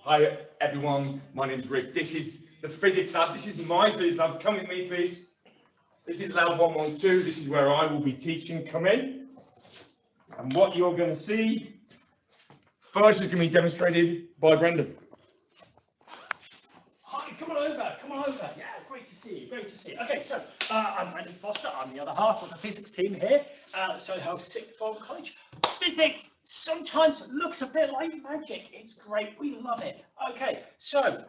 Hi everyone, my name's Rick. This is the physics lab. This is my physics lab. Come with me, please. This is lab 112. This is where I will be teaching. Come in. And what you're going to see first is going to be demonstrated by Brendan. Hi, come on over. Yeah, great to see you, Okay, so I'm Brendan Foster. I'm the other half of the physics team here at Solihull Sixth Form College. Physics sometimes looks a bit like magic. It's great, we love it. Okay, so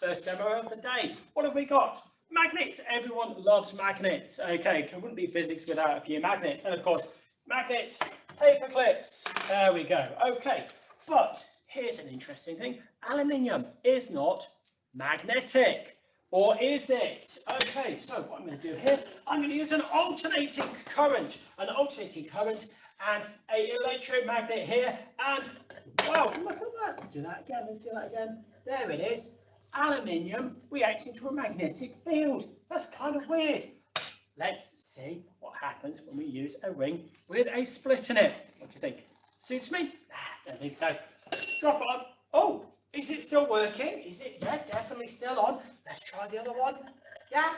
first demo of the day. What have we got? Magnets. Everyone loves magnets. Okay, wouldn't be physics without a few magnets. And of course, magnets, paper clips. There we go. Okay, but here's an interesting thing. Aluminium is not magnetic, or is it? Okay, so what I'm going to do here, I'm going to use an alternating current and an electromagnet here, and wow, look at that. Do that again. Let's see that again. There it is. Aluminium reacting to a magnetic field. That's kind of weird. Let's see what happens when we use a ring with a split in it. What do you think? Suits me? I don't think so. Drop it on. Oh, is it still working? Is it? Yeah, definitely still on. Let's try the other one. Yeah?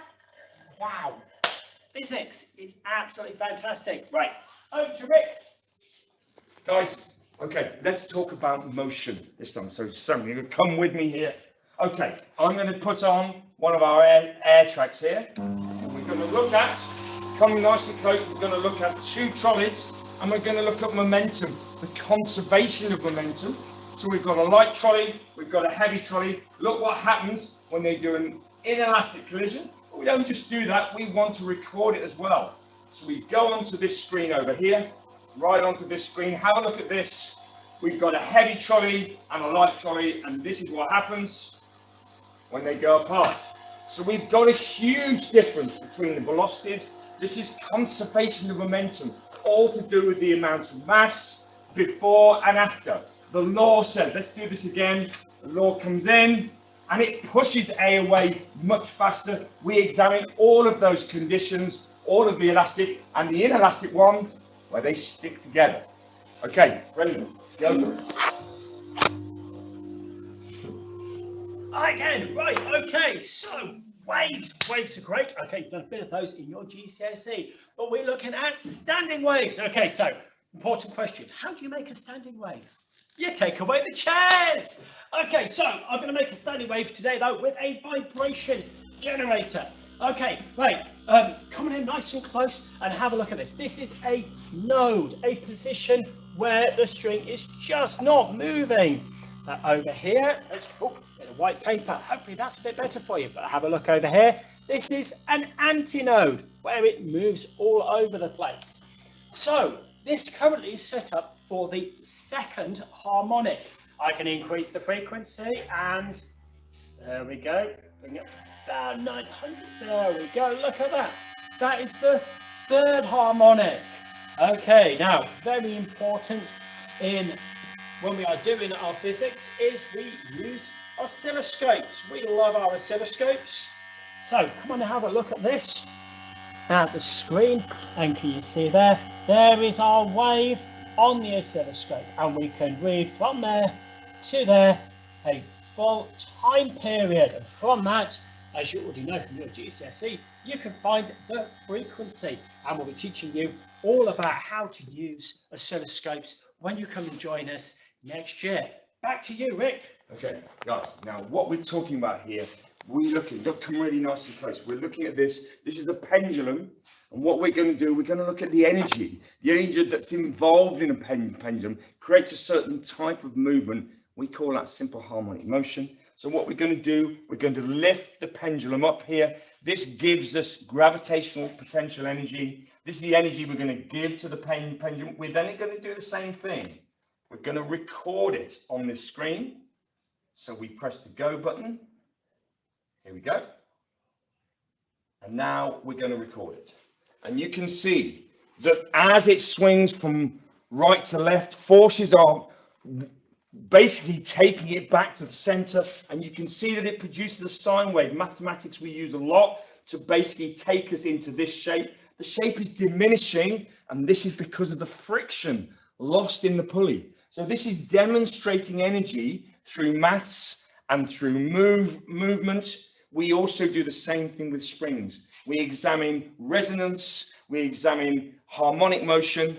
Wow. Physics is absolutely fantastic. Right, over to Rick. Guys, okay, let's talk about motion this time. So you're going to come with me here. Okay, I'm going to put on one of our air tracks here. And we're going to look at, coming nice and close, we're going to look at two trolleys and we're going to look at momentum, the conservation of momentum. So we've got a light trolley, we've got a heavy trolley. Look what happens when they do an inelastic collision. But we don't just do that, we want to record it as well. So we go onto this screen over here, right onto this screen. Have a look at this. We've got a heavy trolley and a light trolley, and this is what happens when they go apart. So we've got a huge difference between the velocities. This is conservation of momentum, all to do with the amount of mass before and after. The law says, let's do this again. The law comes in and it pushes A away much faster. We examine all of those conditions, all of the elastic and the inelastic one, where they stick together. Okay, Brendan, go. Again, right, okay, so waves are great. Okay, you've done a bit of those in your GCSE, but we're looking at standing waves. Okay, so important question, how do you make a standing wave? You take away the chairs. Okay, so I'm going to make a standing wave today though with a vibration generator. Okay, right, coming in nice and close and have a look at this. This is a node, a position where the string is just not moving. Over here, let's bit of white paper. Hopefully that's a bit better for you, but have a look over here. This is an antinode where it moves all over the place. So this currently is set up for the second harmonic. I can increase the frequency and there we go. Bring it about 900. There we go. Look at that. That is the third harmonic. Okay, now very important when we are doing our physics is we use oscilloscopes. We love our oscilloscopes. So come on and have a look at this at the screen, and can you see there is our wave on the oscilloscope, and we can read from there to there a full time period, and from that, as you already know from your GCSE, you can find the frequency, and we'll be teaching you all about how to use oscilloscopes when you come and join us next year. Back to you, Rick. Okay, guys, now what we're talking about here, come really nice and close. We're looking at this is the pendulum, and what we're going to do, we're going to look at the energy that's involved in a pendulum creates a certain type of movement. We call that simple harmonic motion. So what we're going to do, we're going to lift the pendulum up here. This gives us gravitational potential energy. This is the energy we're going to give to the pendulum. We're then going to do the same thing. We're going to record it on this screen. So we press the go button. Here we go. And now we're going to record it. And you can see that as it swings from right to left, forces are basically taking it back to the center, and you can see that it produces a sine wave. Mathematics we use a lot to basically take us into this shape. The shape is diminishing, and this is because of the friction lost in the pulley. So this is demonstrating energy through maths and through movement. We also do the same thing with springs. We examine resonance, we examine harmonic motion,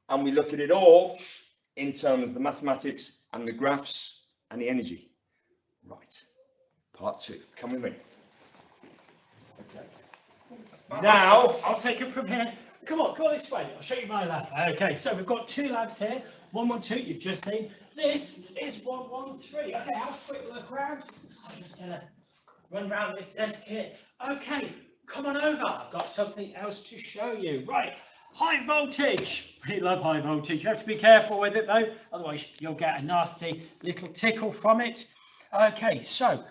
and we look at it all in terms of the mathematics and the graphs and the energy. Right, part 2, come with me. Okay. Now, I'll take it from here. Come on this way. I'll show you my lab. Okay, so we've got 2 labs here. 112, you've just seen. This is 113. Okay, have a quick look around. I'm just gonna run around this desk here. Okay, come on over. I've got something else to show you. Right, high voltage. We love high voltage. You have to be careful with it though, otherwise you'll get a nasty little tickle from it. Okay, so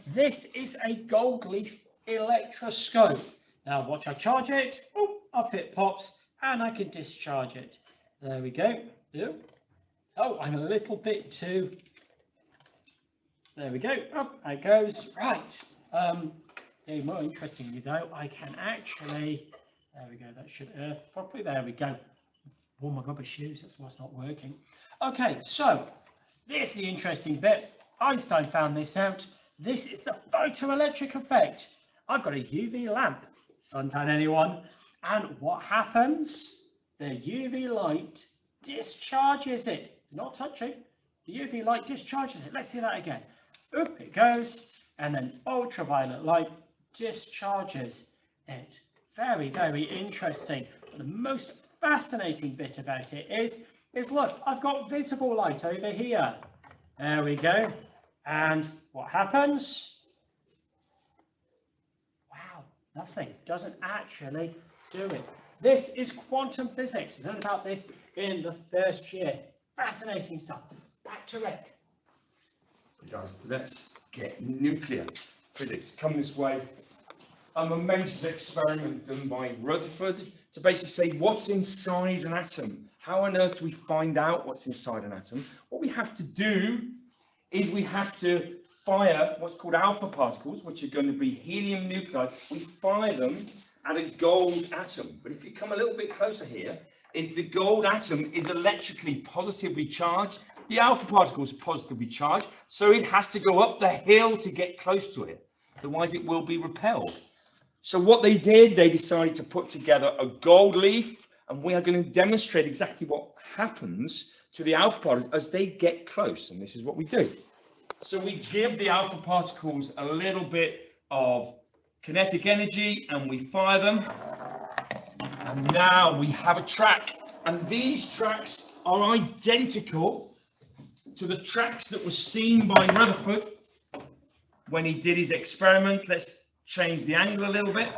this is a gold leaf electroscope. Now watch I charge it. Oh, up it pops, and I can discharge it. There we go. Oh, I'm a little bit too. There we go. Up it goes. Right. More interestingly though, I can actually. There we go. That should earth properly. There we go. Oh my rubber shoes. That's why it's not working. Okay, so this is the interesting bit. Einstein found this out. This is the photoelectric effect. I've got a UV lamp. Suntan, anyone? And what happens? The UV light discharges it. Not touching. The UV light discharges it. Let's see that again. Up it goes, and then ultraviolet light discharges it. Very, very interesting. But the most fascinating bit about it is look, I've got visible light over here. There we go. And what happens? Wow, nothing. Doesn't actually do it. This is quantum physics. You learned about this in the first year. Fascinating stuff. Back to Rick. Guys, let's get nuclear physics. Come this way. A momentous experiment done by Rutherford to basically say what's inside an atom. How on earth do we find out what's inside an atom? What we have to do is we have to fire what's called alpha particles, which are going to be helium nuclei. We fire them at a gold atom. But if you come a little bit closer here, is the gold atom is electrically positively charged. The alpha particles are positively charged, so it has to go up the hill to get close to it. Otherwise, it will be repelled. So what they did, they decided to put together a gold leaf, and we are going to demonstrate exactly what happens to the alpha particles as they get close. And this is what we do. So we give the alpha particles a little bit of kinetic energy, and we fire them. And now we have a track, and these tracks are identical to the tracks that were seen by Rutherford when he did his experiment. Let's change the angle a little bit.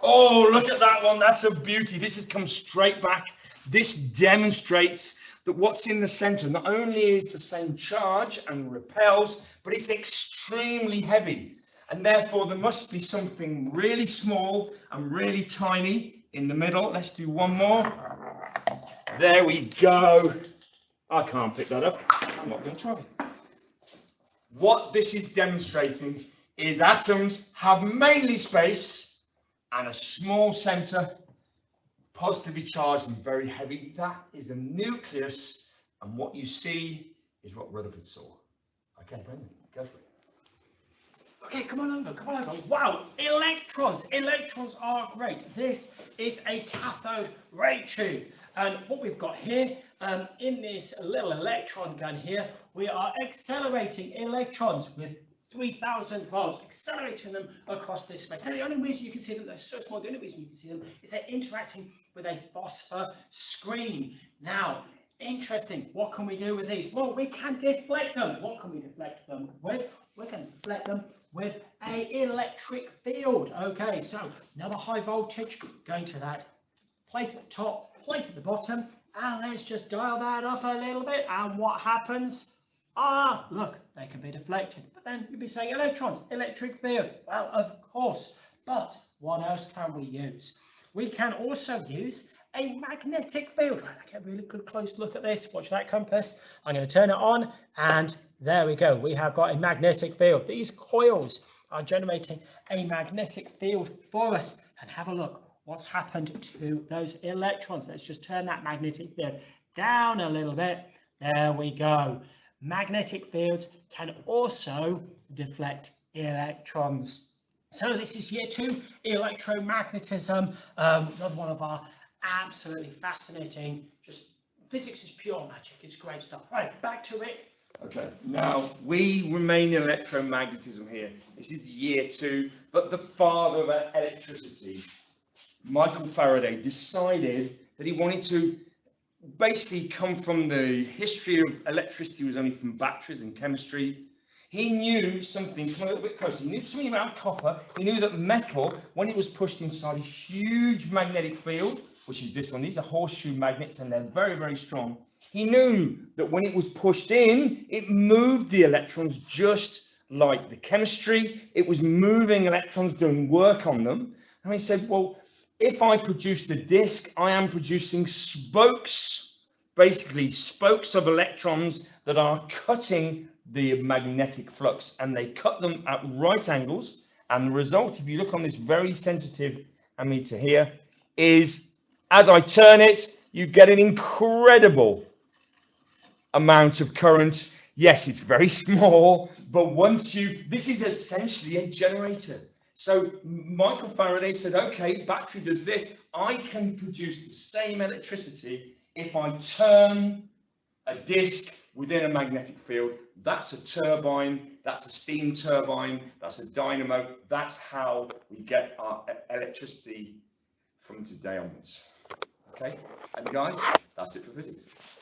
Oh, look at that one. That's a beauty. This has come straight back. This demonstrates that what's in the center not only is the same charge and repels, but it's extremely heavy. And therefore, there must be something really small and really tiny in the middle. Let's do one more. There we go. I can't pick that up. I'm not going to try. What this is demonstrating is atoms have mainly space and a small center, positively charged and very heavy. That is the nucleus, and what you see is what Rutherford saw. Okay, Brendan, go for it. Okay, come on over. Wow, electrons. Electrons are great. This is a cathode ray tube. And what we've got here, in this little electron gun here, we are accelerating electrons with 3000 volts, accelerating them across this space. Now, the only reason you can see them, they're so small, the only reason you can see them is they're interacting with a phosphor screen. Now, interesting, what can we do with these? Well, we can deflect them. What can we deflect them with? We can deflect them with an electric field. Okay, so another high voltage going to that plate at the top, plate at the bottom, and let's just dial that up a little bit, and what happens? Ah, look, they can be deflected. But then you'd be saying electrons, electric field. Well, of course, but what else can we use? We can also use a magnetic field. Right, I get a really good close look at this. Watch that compass. I'm going to turn it on, and there we go. We have got a magnetic field. These coils are generating a magnetic field for us. And have a look what's happened to those electrons. Let's just turn that magnetic field. down a little bit. There we go. Magnetic fields can also deflect electrons. So this is year 2, electromagnetism, another one of our absolutely fascinating, just physics is pure magic, it's great stuff. Right, back to Rick. Okay, now we remain in electromagnetism here. This is year 2, but the father of electricity, Michael Faraday, decided that he wanted to basically come from the history of electricity was only from batteries and chemistry. He knew something, come a little bit closer, he knew something about copper. He knew that metal, when it was pushed inside a huge magnetic field, which is this one, these are horseshoe magnets and they're very, very strong. He knew that when it was pushed in, it moved the electrons just like the chemistry. It was moving electrons, doing work on them. And he said, well, if I produce the disk, I am producing spokes, basically spokes of electrons that are cutting the magnetic flux, and they cut them at right angles. And the result, if you look on this very sensitive ammeter here, is as I turn it, you get an incredible amount of current. Yes, it's very small, but once this is essentially a generator. So Michael Faraday said, okay, battery does this. I can produce the same electricity if I turn a disk within a magnetic field. That's a turbine, that's a steam turbine, that's a dynamo. That's how we get our electricity from today onwards. Okay, and guys, that's it for physics.